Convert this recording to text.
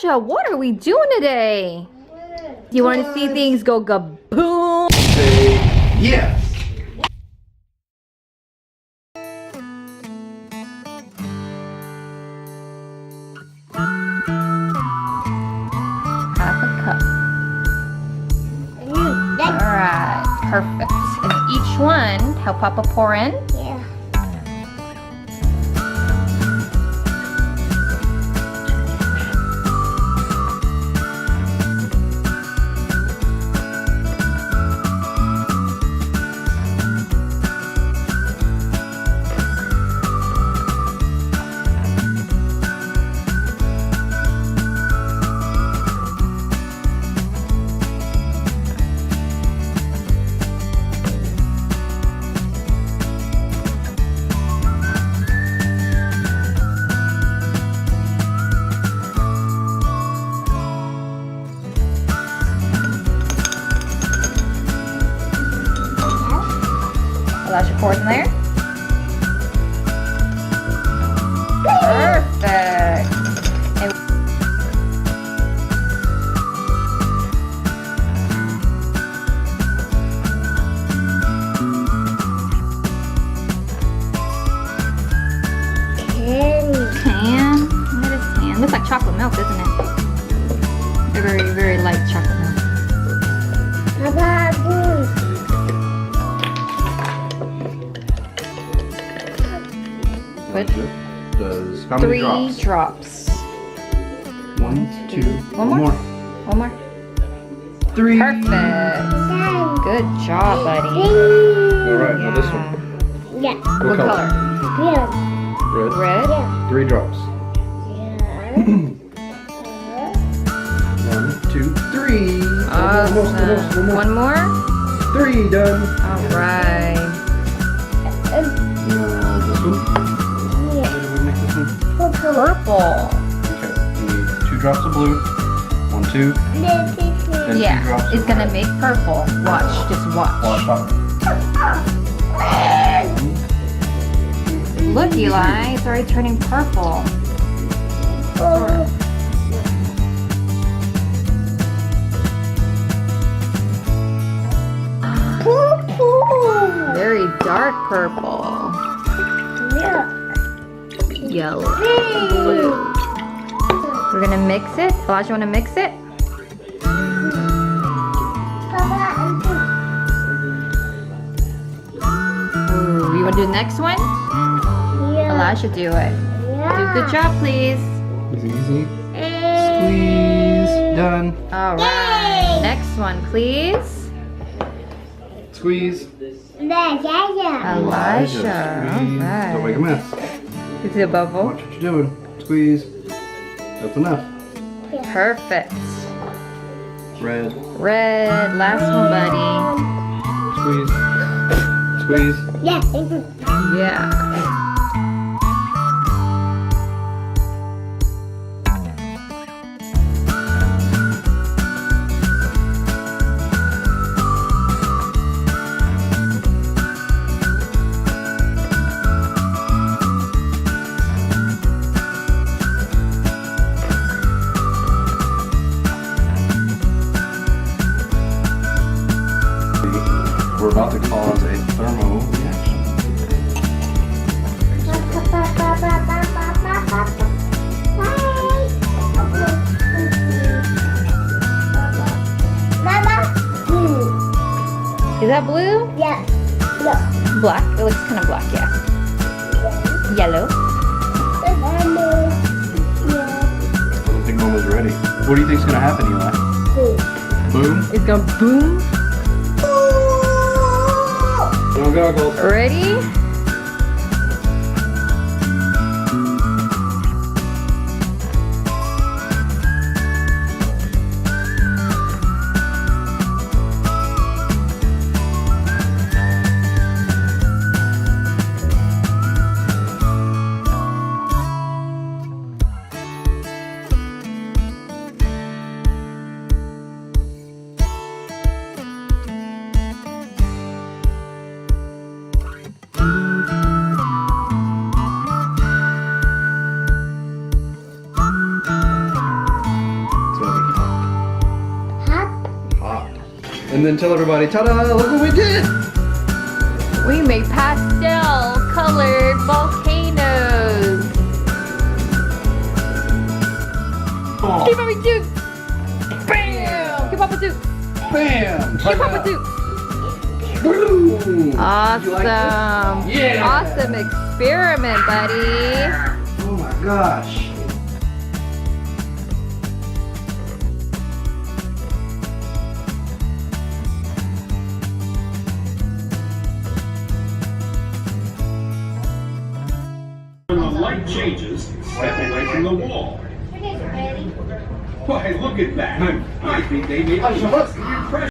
Elijah, what are we doing today? Do you want to see things go kaboom? Say yes. Half a cup. Alright, perfect. And each one, help Papa pour in. Yeah. Elijah pours in there. Perfect. And Candy. tan. What is tan? Looks like chocolate milk, doesn't it? Very, very light chocolate milk. Papa, boom. Put Does how many 3 drops? drops. 1, 2, One more? One more. 3. Perfect. Good job, buddy. Alright, now this one. Yeah. What color? Yeah. Red. Red. Yeah. 3 drops. Yeah. 1, 2, 3. Awesome. One more. 3 done. All right. Now this one. Yeah. How did we make this one? Purple. Okay. We need 2 drops of blue. 1, 2. Then 2 Yeah, drops it's of gonna red. make purple. Watch, just watch. Watch out. Look, Eli, it's already turning purple. Very dark purple. Yellow. Blue. We're gonna mix it. Elijah, wanna mix it? Ooh, you wanna do the next one? Elijah, do it. Do a good job, please. Easy. Squeeze. Done. All right. Next one, please. Squeeze. Elijah. All Squeeze. Don't make a right. mess. You see a bubble? Watch what you're doing. Squeeze. That's enough. Perfect. Red. Red. Last one, buddy. Squeeze. Squeeze. Yeah. We're about to cause a thermo reaction. Is that blue? Yeah. Look. Black. It looks kind of black, yeah. Yellow. I don't think Mama's ready. What do you think's gonna happen, Eli? Boom. It's gonna boom. No goggles. Ready? then tell everybody, ta-da, look what we did! We made pastel colored volcanoes. Oh, Give Mommy Duke. Bam. Give Papa Duke. bam! Give Papa Duke. Boom! Did you Awesome. like this? Yeah! Awesome experiment, buddy. Oh my gosh. When the light changes, step away from the wall. Why, look at that. I think they made a impression.